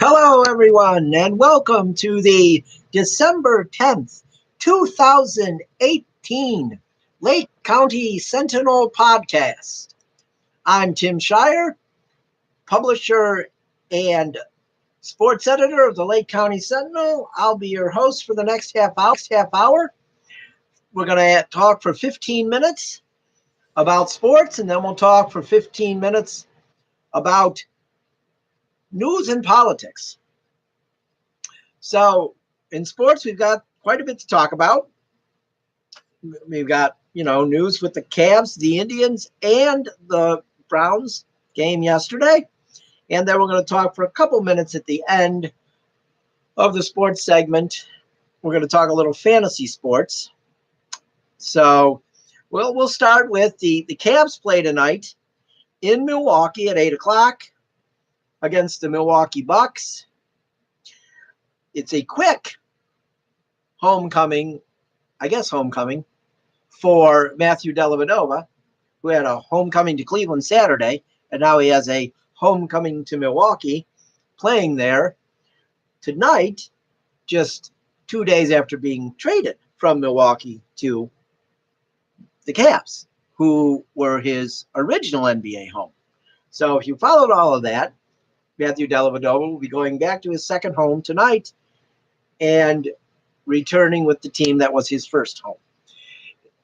Hello, everyone, and welcome to the December 10th, 2018 Lake County Sentinel Podcast. I'm Tim Shirer, publisher and sports editor of the Lake County Sentinel. I'll be your host for the next half hour. We're going to talk for 15 minutes about sports, and then we'll talk for 15 minutes about news and politics. So in sports, we've got quite a bit to talk about. We've got, news with the Cavs, the Indians, and the Browns game yesterday. And then we're going to talk for a couple minutes at the end of the sports segment. We're going to talk a little fantasy sports. So we'll start with the Cavs play tonight in Milwaukee at 8 o'clock against the Milwaukee Bucks. It's a quick homecoming for Matthew Dellavedova, who had a homecoming to Cleveland Saturday, and now he has a homecoming to Milwaukee, playing there tonight, just 2 days after being traded from Milwaukee to the Cavs, who were his original NBA home. So if you followed all of that, Matthew Dellavedova will be going back to his second home tonight and returning with the team that was his first home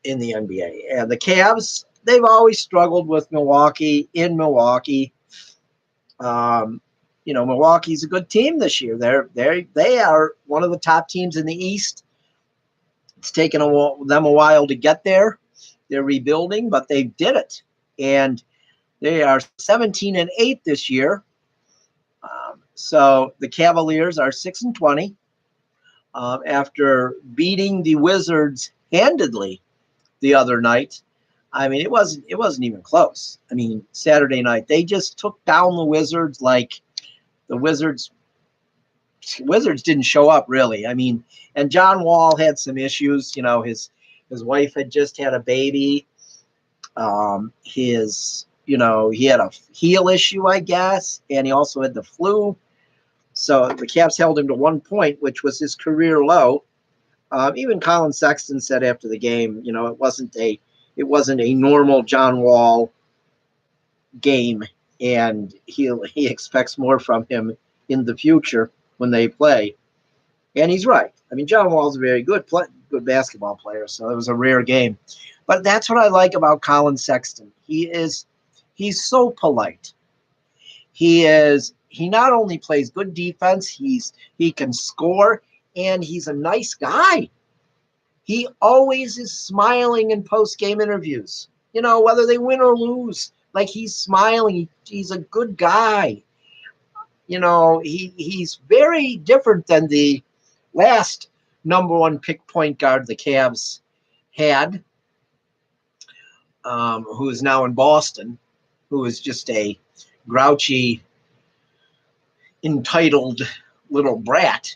in the NBA. And the Cavs, they've always struggled with Milwaukee in Milwaukee. Milwaukee's a good team this year. They are one of the top teams in the East. It's taken them a while to get there. They're rebuilding, but they did it. And they are 17-8 this year. So the Cavaliers are 6-20 after beating the Wizards handedly the other night. I mean, it wasn't even close. I mean, Saturday night they just took down the Wizards like the Wizards didn't show up really. I mean, and John Wall had some issues. His wife had just had a baby. He had a heel issue, I guess, and he also had the flu. So the Cavs held him to 1 point, which was his career low. Even Colin Sexton said after the game, it wasn't a normal John Wall game, and he expects more from him in the future when they play. And he's right. I mean, John Wall's a very good basketball player, so it was a rare game. But that's what I like about Colin Sexton. He's so polite. He not only plays good defense, he can score, and he's a nice guy. He always is smiling in post-game interviews, whether they win or lose. Like, he's smiling. He's a good guy. He's very different than the last number one pick point guard the Cavs had, who is now in Boston, who is just a grouchy, entitled little brat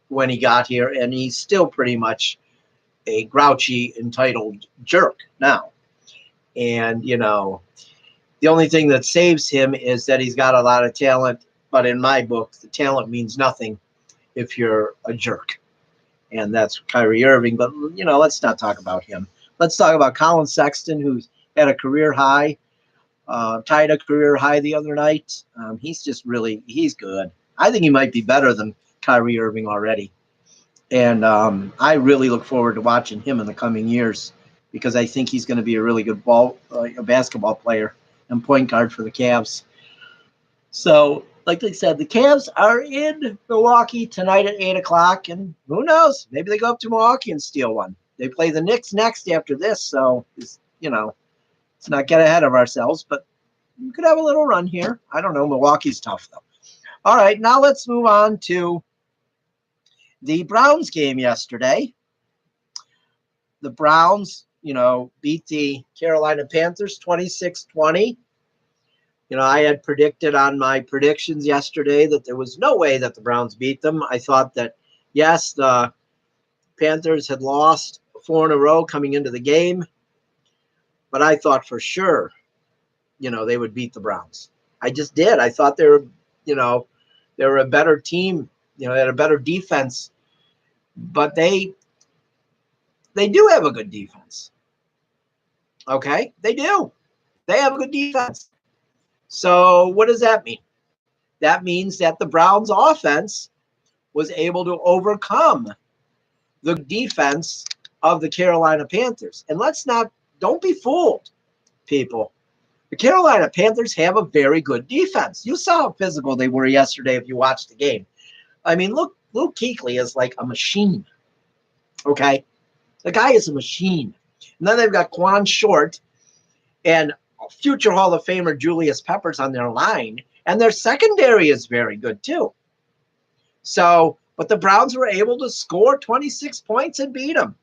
when he got here, and he's still pretty much a grouchy, entitled jerk now. And, the only thing that saves him is that he's got a lot of talent, but in my book, the talent means nothing if you're a jerk. And that's Kyrie Irving, but, let's not talk about him. Let's talk about Colin Sexton, who's had a career high, tied a career high the other night. He's good. I think he might be better than Kyrie Irving already. And I really look forward to watching him in the coming years because I think he's going to be a really good basketball player and point guard for the Cavs. So, like I said, the Cavs are in Milwaukee tonight at 8 o'clock, and who knows? Maybe they go up to Milwaukee and steal one. They play the Knicks next after this, so, let's not get ahead of ourselves, but you could have a little run here. I don't know. Milwaukee's tough, though. All right, now let's move on to the Browns game yesterday. The Browns, beat the Carolina Panthers 26-20. I had predicted on my predictions yesterday that there was no way that the Browns beat them. I thought that, yes, the Panthers had lost 4 in a row coming into the game, but I thought for sure, they would beat the Browns. I just did. I thought they were a better team, they had a better defense, but they do have a good defense. Okay, they do. They have a good defense. So what does that mean? That means that the Browns offense was able to overcome the defense of the Carolina Panthers. And don't be fooled, people. The Carolina Panthers have a very good defense. You saw how physical they were yesterday if you watched the game. I mean, Luke Kuechly is like a machine. Okay? The guy is a machine. And then they've got Quan Short and future Hall of Famer Julius Peppers on their line. And their secondary is very good, too. So, but the Browns were able to score 26 points and beat them.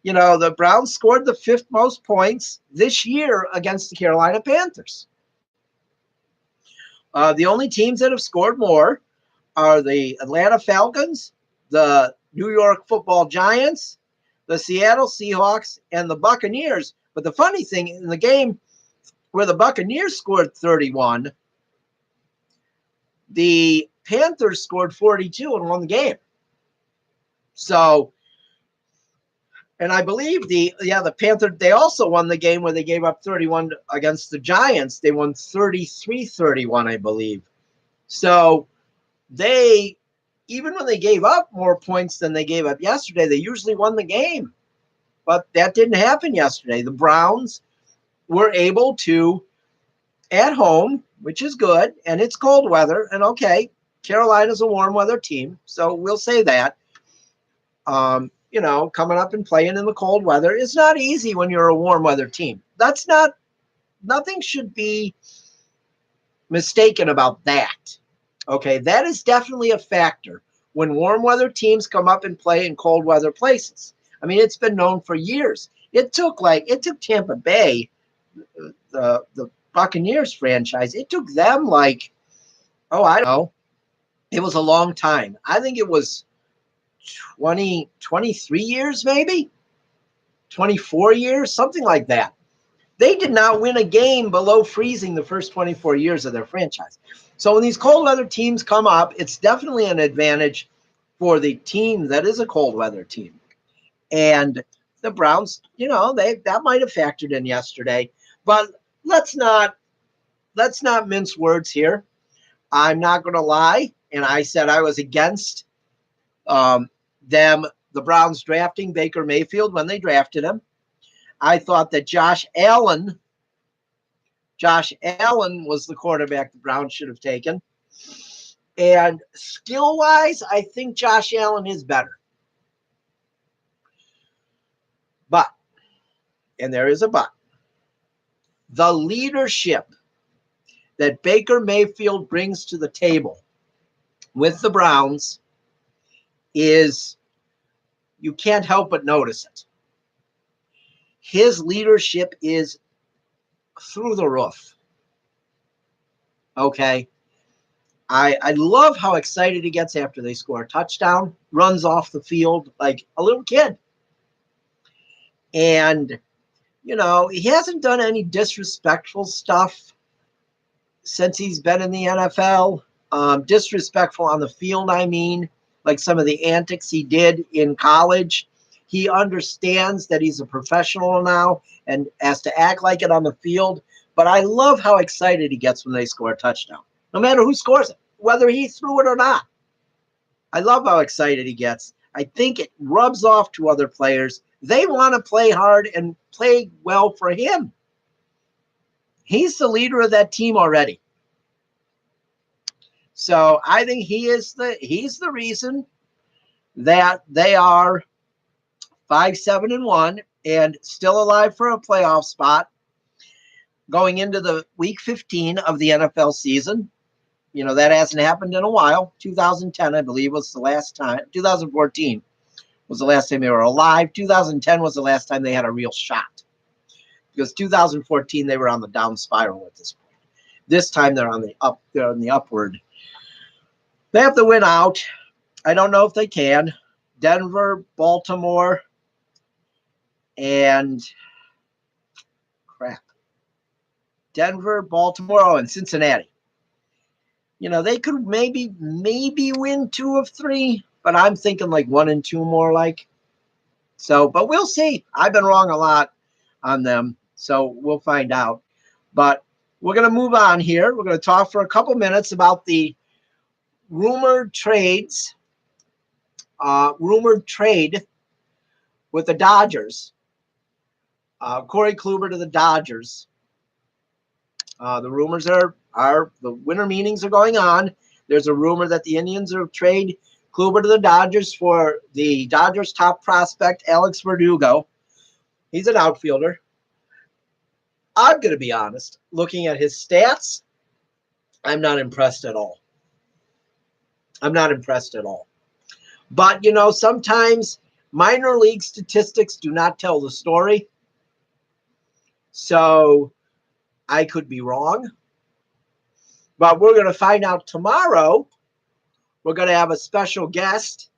The Browns scored the 5th most points this year against the Carolina Panthers. The only teams that have scored more are the Atlanta Falcons, the New York Football Giants, the Seattle Seahawks, and the Buccaneers. But the funny thing, in the game where the Buccaneers scored 31, the Panthers scored 42 and won the game. So, and I believe the Panthers, they also won the game where they gave up 31 against the Giants. They won 33-31, I believe. So even when they gave up more points than they gave up yesterday, they usually won the game. But that didn't happen yesterday. The Browns were able to, at home, which is good, and it's cold weather, and okay, Carolina's a warm weather team, so we'll say that. Coming up and playing in the cold weather is not easy when you're a warm weather team. Nothing should be mistaken about that. Okay, that is definitely a factor when warm weather teams come up and play in cold weather places. I mean, it's been known for years. It took Tampa Bay, the Buccaneers franchise, it took them I don't know. It was a long time. I think it was 23 years, maybe 24 years, something like that. They did not win a game below freezing the first 24 years of their franchise. So when these cold weather teams come up, it's definitely an advantage for the team that is a cold weather team. And the Browns, that might have factored in yesterday. But let's not mince words here. I'm not going to lie. And I said I was against the Browns drafting Baker Mayfield when they drafted him. I thought that Josh Allen was the quarterback the Browns should have taken. And skill-wise, I think Josh Allen is better. But, and there is a but, the leadership that Baker Mayfield brings to the table with the Browns is, you can't help but notice it. His leadership is through the roof. Okay. I love how excited he gets after they score a touchdown, runs off the field like a little kid. And, he hasn't done any disrespectful stuff since he's been in the NFL. Disrespectful on the field, I mean, like some of the antics he did in college. He understands that he's a professional now and has to act like it on the field. But I love how excited he gets when they score a touchdown, no matter who scores it, whether he threw it or not. I love how excited he gets. I think it rubs off to other players. They want to play hard and play well for him. He's the leader of that team already. So I think he's the reason that they are 5-7-1 and still alive for a playoff spot. going into the week 15 of the NFL season. You know, that hasn't happened in a while. 2010, I believe, was the last time. 2014 was the last time they were alive. 2010 was the last time they had a real shot. Because 2014, they were on the down spiral at this point. This time they're on the upward. They have to win out. I don't know if they can. Denver, Baltimore, and Denver, Baltimore, and Cincinnati. You know, they could maybe win 2 of 3, but I'm thinking like 1 and 2 more like. So, but we'll see. I've been wrong a lot on them, so we'll find out. But we're going to move on here. We're going to talk for a couple minutes about the rumored trade with the Dodgers. Corey Kluber to the Dodgers. The rumors are the winter meetings are going on. There's a rumor that the Indians will trade Kluber to the Dodgers for the Dodgers' top prospect, Alex Verdugo. He's an outfielder. I'm going to be honest. Looking at his stats, I'm not impressed at all. But, you know, sometimes minor league statistics do not tell the story. So I could be wrong. But we're going to find out tomorrow. We're going to have a special guest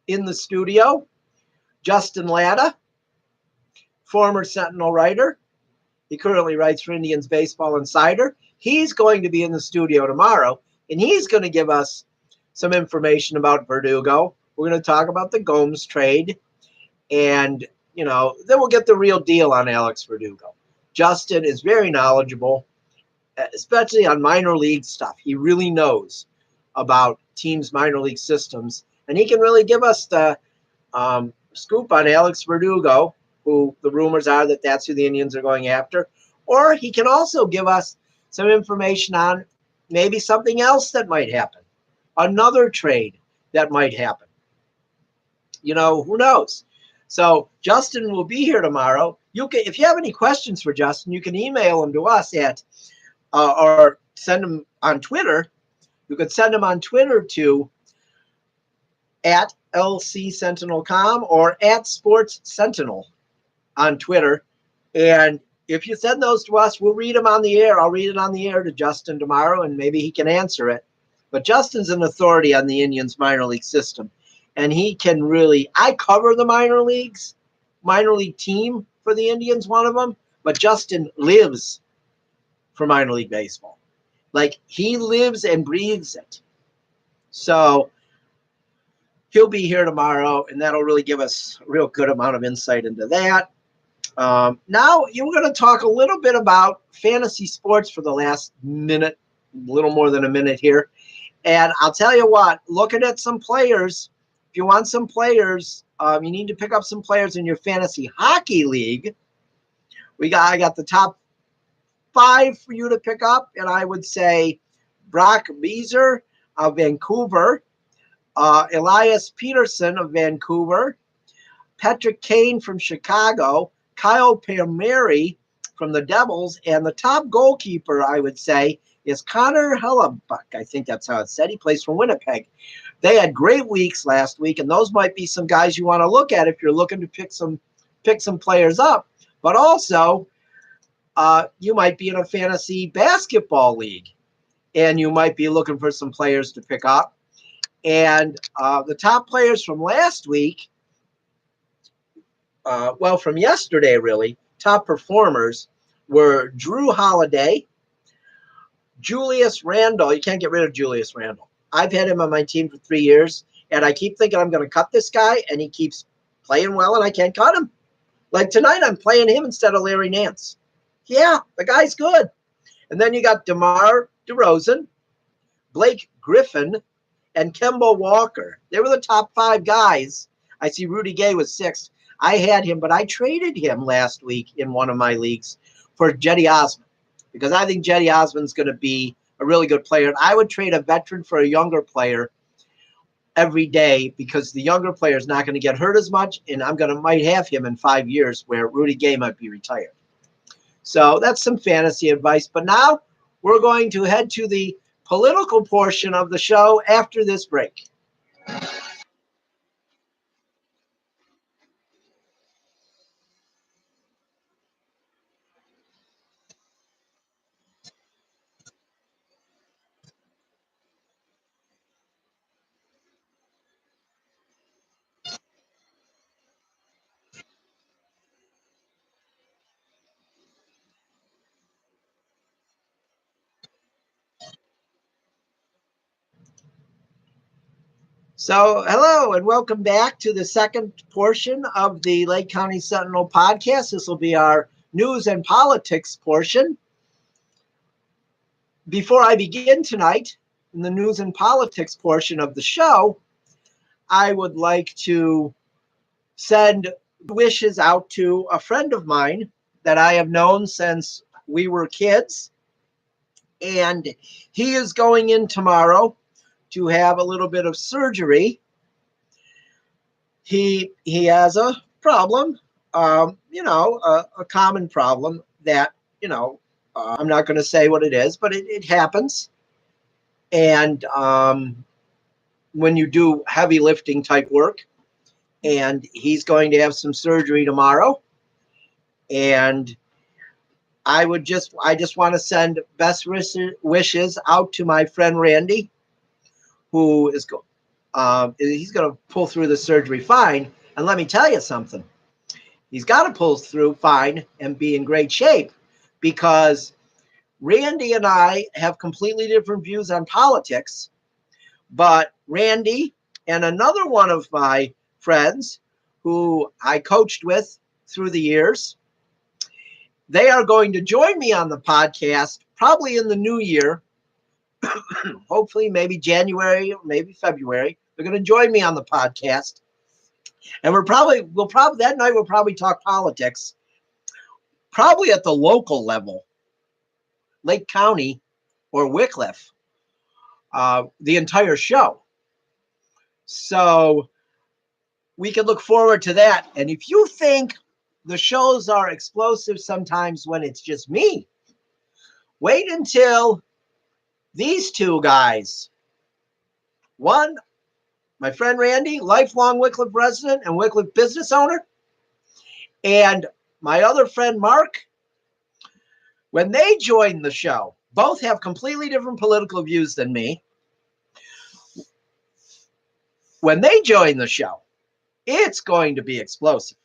in the studio, Justin Latta, former Sentinel writer. He currently writes for Indians Baseball Insider. He's going to be in the studio tomorrow, and he's going to give us some information about Verdugo. We're going to talk about the Gomes trade, and, you know, then we'll get the real deal on Alex Verdugo. Justin is very knowledgeable, especially on minor league stuff. He really knows about teams' minor league systems, and he can really give us the scoop on Alex Verdugo, who the rumors are that that's who the Indians are going after. Or he can also give us some information on maybe something else that might happen, another trade that might happen. You know, who knows? So Justin will be here tomorrow. If you have any questions for Justin, you can email them to us at or send them on Twitter. You could send them on Twitter to at LCSentinel.com or at Sports Sentinel on Twitter. And if you send those to us, we'll read them on the air. I'll read it on the air to Justin tomorrow, and maybe he can answer it. But Justin's an authority on the Indians minor league system. And he can really, I cover the minor league team for the Indians, one of them, but Justin lives for minor league baseball. Like, he lives and breathes it. So he'll be here tomorrow, and that'll really give us a real good amount of insight into that. Now you're going to talk a little bit about fantasy sports for the last minute, a little more than a minute here. And I'll tell you what, looking at some players, if you want some players, you need to pick up some players in your fantasy hockey league. I got the top 5 for you to pick up, and I would say Brock Beezer of Vancouver, Elias Peterson of Vancouver, Patrick Kane from Chicago, Kyle Palmieri from the Devils, and the top goalkeeper, I would say, is Connor Hellebuck. I think that's how it's said. He plays for Winnipeg. They had great weeks last week, and those might be some guys you want to look at if you're looking to pick some players up. But also, you might be in a fantasy basketball league, and you might be looking for some players to pick up. And the top players from last week, from yesterday, really, top performers were Drew Holiday, Julius Randle. You can't get rid of Julius Randle. I've had him on my team for 3 years, and I keep thinking I'm going to cut this guy, and he keeps playing well, and I can't cut him. Like tonight, I'm playing him instead of Larry Nance. Yeah, the guy's good. And then you got DeMar DeRozan, Blake Griffin, and Kemba Walker. They were the top 5 guys. I see Rudy Gay was 6th. I had him, but I traded him last week in one of my leagues for Jetty Osman because I think Jetty Osman's going to be a really good player. And I would trade a veteran for a younger player every day because the younger player is not going to get hurt as much, and might have him in 5 years where Rudy Gay might be retired. So that's some fantasy advice. But now we're going to head to the political portion of the show after this break. So, hello and welcome back to the second portion of the Lake County Sentinel Podcast. This will be our news and politics portion. Before I begin tonight in the news and politics portion of the show, I would like to send wishes out to a friend of mine that I have known since we were kids. And he is going in tomorrow to have a little bit of surgery. He has a problem, a common problem that, I'm not going to say what it is, but it happens. And when you do heavy lifting type work, and he's going to have some surgery tomorrow. And I just want to send best wishes out to my friend Randy, who is he's going to pull through the surgery fine. And let me tell you something. He's got to pull through fine and be in great shape, because Randy and I have completely different views on politics. But Randy and another one of my friends who I coached with through the years, they are going to join me on the podcast probably in the new year. Hopefully maybe January, maybe February. They're going to join me on the podcast. And we'll probably that night we'll probably talk politics, probably at the local level, Lake County or Wickliffe, the entire show. So we can look forward to that. And if you think the shows are explosive sometimes when it's just me, wait until these two guys. One, my friend Randy, lifelong Wickliffe resident and Wickliffe business owner. And my other friend Mark, when they join the show, both have completely different political views than me. When they join the show, it's going to be explosive.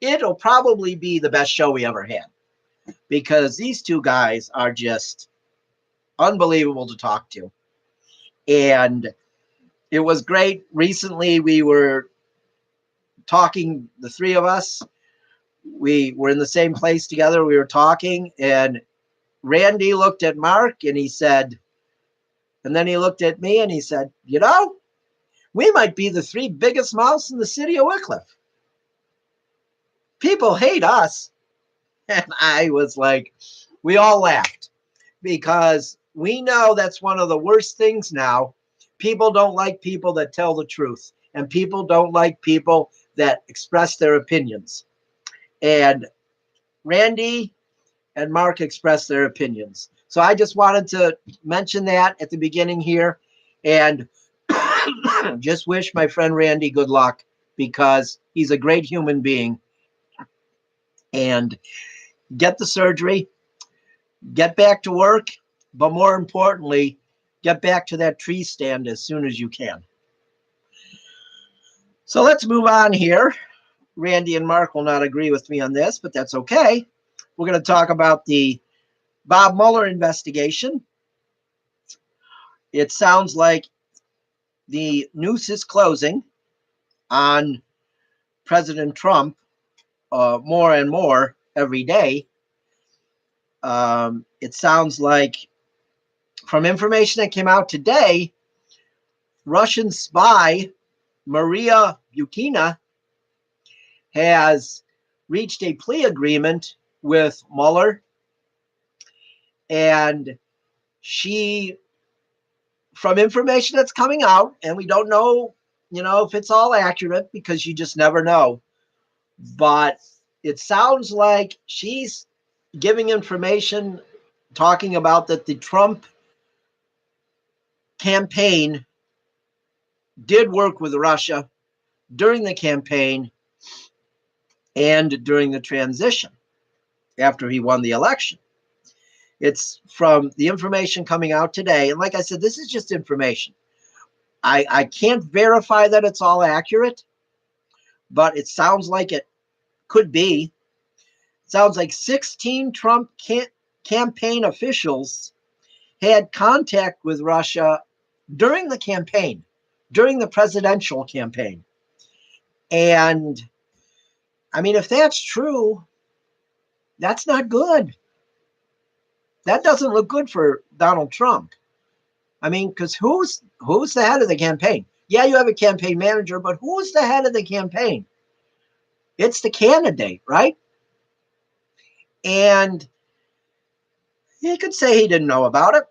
It'll probably be the best show we ever had, because these two guys are just unbelievable to talk to. And it was great. Recently, we were talking, the three of us. We were in the same place together. We were talking, and Randy looked at Mark and he said, and then he looked at me and he said, we might be the three biggest mouths in the city of Wickliffe. People hate us. And I was like, we all laughed, because we know that's one of the worst things now. People don't like people that tell the truth, and people don't like people that express their opinions. And Randy and Mark expressed their opinions. So I just wanted to mention that at the beginning here, and just wish my friend Randy good luck, because he's a great human being. And get the surgery, get back to work, but more importantly, get back to that tree stand as soon as you can. So let's move on here. Randy and Mark will not agree with me on this, but that's okay. We're going to talk about the Bob Mueller investigation. It sounds like the noose is closing on President Trump more and more every day. It sounds like, from information that came out today, Russian spy Maria Butina has reached a plea agreement with Mueller, and she, from information that's coming out, and we don't know, if it's all accurate, because you just never know, but it sounds like she's giving information, talking about that the Trump campaign did work with Russia during the campaign and during the transition after he won the election. It's from the information coming out today. And like I said, this is just information. I can't verify that it's all accurate, but it sounds like it could be. It sounds like 16 Trump campaign officials had contact with Russia during the campaign, during the presidential campaign. And I mean, if that's true, that's not good. That doesn't look good for Donald Trump. I mean, because who's the head of the campaign? Yeah, you have a campaign manager, but who's the head of the campaign? It's the candidate, right? And he could say he didn't know about it.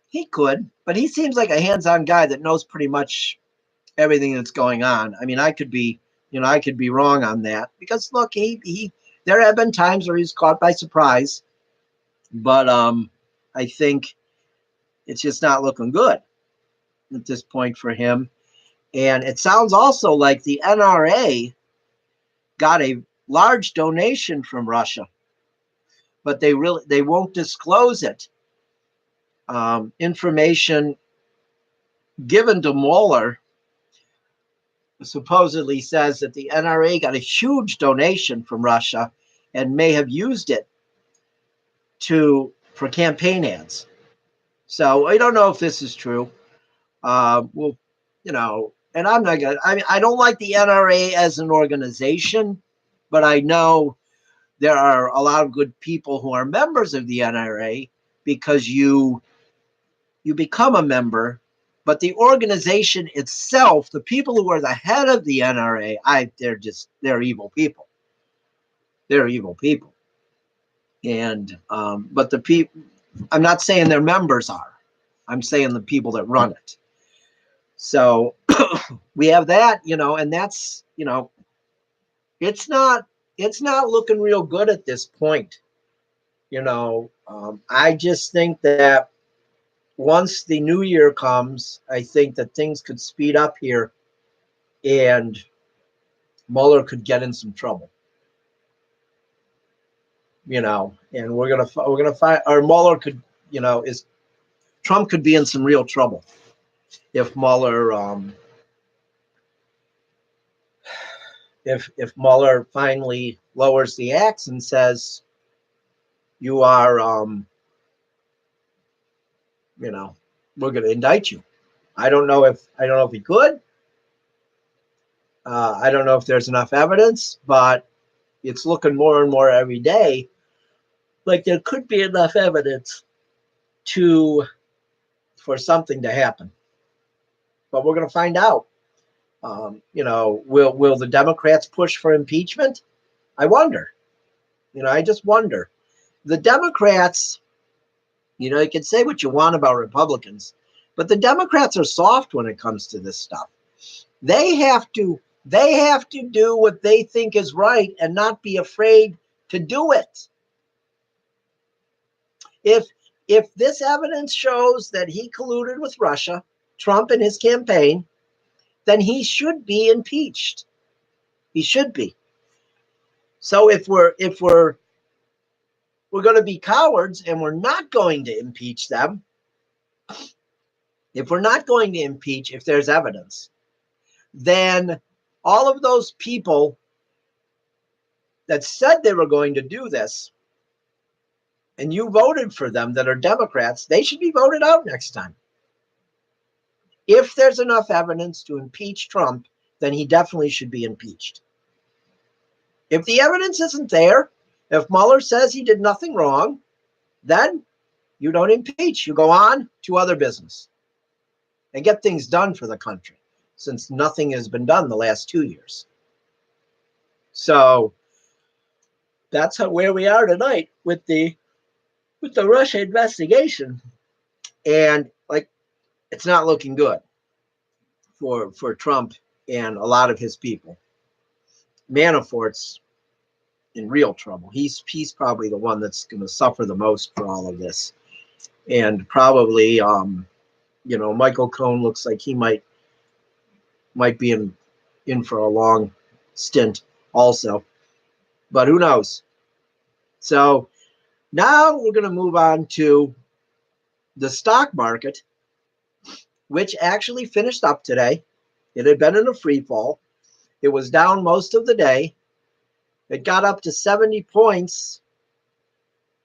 He could, but he seems like a hands-on guy that knows pretty much everything that's going on. I mean, I could be wrong on that because look, he there have been times where he's caught by surprise, but I think it's just not looking good at this point for him. And it sounds also like the NRA got a large donation from Russia, but they won't disclose it. Information given to Mueller supposedly says that the NRA got a huge donation from Russia and may have used it for campaign ads. So I don't know if this is true. Well, and I'm not gonna. I mean, I don't like the NRA as an organization, but I know there are a lot of good people who are members of the NRA because you become a member. But the organization itself, the people who are the head of the NRA, they're evil people. They're evil people. And but the people, I'm not saying their members are. I'm saying the people that run it. So we have that, and that's, it's not looking real good at this point. I just think that once the new year comes, I think that things could speed up here and Mueller could get in some trouble. And we're gonna find, or Mueller could, Trump could be in some real trouble if Mueller if Mueller finally lowers the axe and says you are we're going to indict you. I don't know if he could. I don't know if there's enough evidence, but it's looking more and more every day like there could be enough evidence for something to happen. But we're going to find out. Will the Democrats push for impeachment? I wonder. I just wonder. The Democrats, you can say what you want about Republicans, but the Democrats are soft when it comes to this stuff. They have to do what they think is right and not be afraid to do it. If this evidence shows that he colluded with Russia, Trump and his campaign, then he should be impeached. He should be. So if we're going to be cowards and we're not going to impeach them, if we're not going to impeach if there's evidence, then all of those people that said they were going to do this and you voted for them that are Democrats, they should be voted out next time. If there's enough evidence to impeach Trump, then he definitely should be impeached. If the evidence isn't there, if Mueller says he did nothing wrong, then you don't impeach. You go on to other business and get things done for the country, since nothing has been done the last 2 years. So that's where we are tonight with the Russia investigation. And it's not looking good for Trump and a lot of his people. Manafort's in real trouble. He's probably the one that's going to suffer the most for all of this. And probably, Michael Cohen looks like he might be in for a long stint also. But who knows? So now we're going to move on to the stock market, which actually finished up today. It had been in a free fall. It was down most of the day. It got up to 70 points,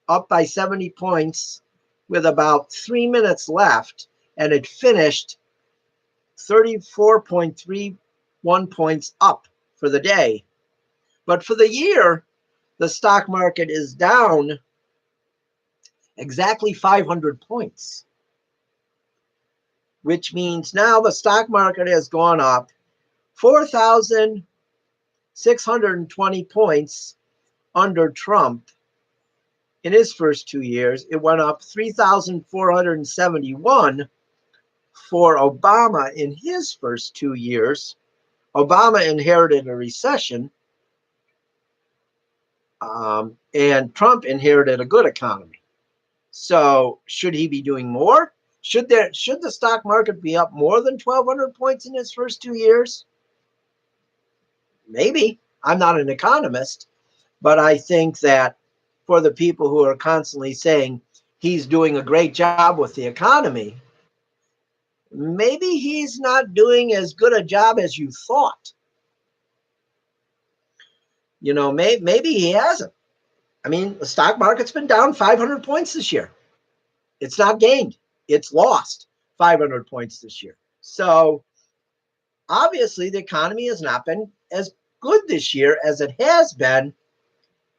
up by 70 points with about 3 minutes left, and it finished 34.31 points up for the day. But for the year, the stock market is down exactly 500 points, which means now the stock market has gone up 4,620 points under Trump in his first 2 years. It went up 3,471 for Obama in his first 2 years. Obama inherited a recession, and Trump inherited a good economy. So should he be doing more? Should the stock market be up more than 1,200 points in his first 2 years? Maybe. I'm not an economist, but I think that for the people who are constantly saying he's doing a great job with the economy, maybe he's not doing as good a job as you thought. Maybe he hasn't. I mean, the stock market's been down 500 points this year. It's not gained. It's lost 500 points this year. So obviously the economy has not been as good this year as it has been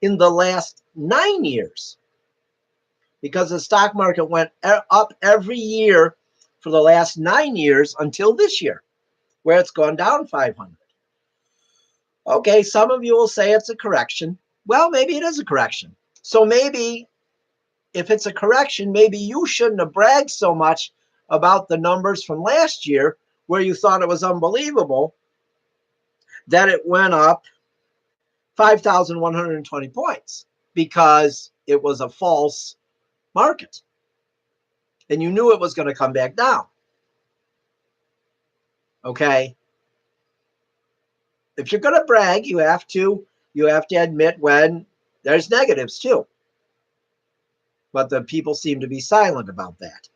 in the last 9 years, because the stock market went up every year for the last 9 years until this year, where it's gone down 500. Okay, some of you will say it's a correction. Well, maybe it is a correction. So maybe if it's a correction, maybe you shouldn't have bragged so much about the numbers from last year where you thought it was unbelievable that it went up 5,120 points, because it was a false market and you knew it was going to come back down. Okay. If you're going to brag, you have to admit when there's negatives too. But the people seem to be silent about that.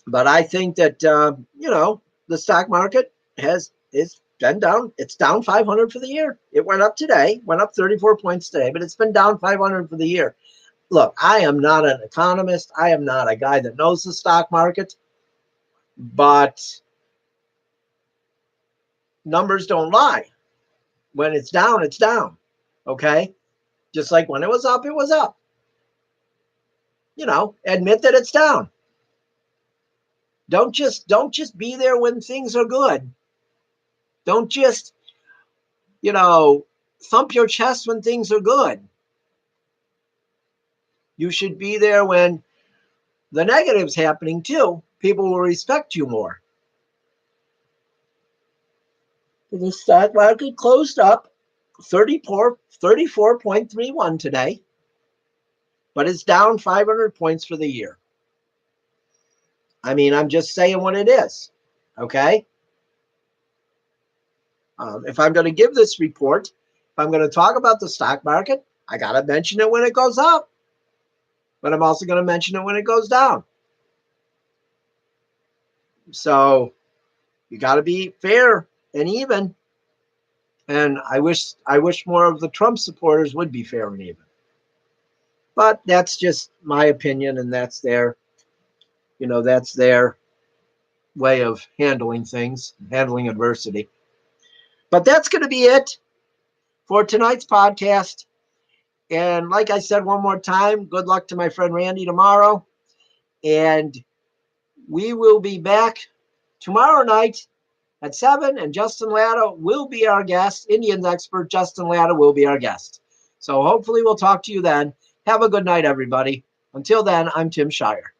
But I think that the stock market is been down. It's down 500 for the year. It went up today, went up 34 points today, but it's been down 500 for the year. Look, I am not an economist. I am not a guy that knows the stock market, but numbers don't lie. When it's down, it's down. Okay? Just like when it was up, it was up. Admit that it's down. Don't just be there when things are good. Don't just, thump your chest when things are good. You should be there when the negative's happening too. People will respect you more. The stock market closed up 34.31 today, but it's down 500 points for the year. I mean, I'm just saying what it is. Okay? If I'm going to give this report, if I'm going to talk about the stock market, I got to mention it when it goes up. But I'm also going to mention it when it goes down. So you got to be fair and even. And I wish more of the Trump supporters would be fair and even. But that's just my opinion, and that's their way of handling things, handling adversity. But that's going to be it for tonight's podcast. And like I said one more time, good luck to my friend Randy tomorrow. And we will be back tomorrow night at 7, and Justin Latta will be our guest. Indians expert Justin Latta will be our guest. So hopefully we'll talk to you then. Have a good night, everybody. Until then, I'm Tim Shirer.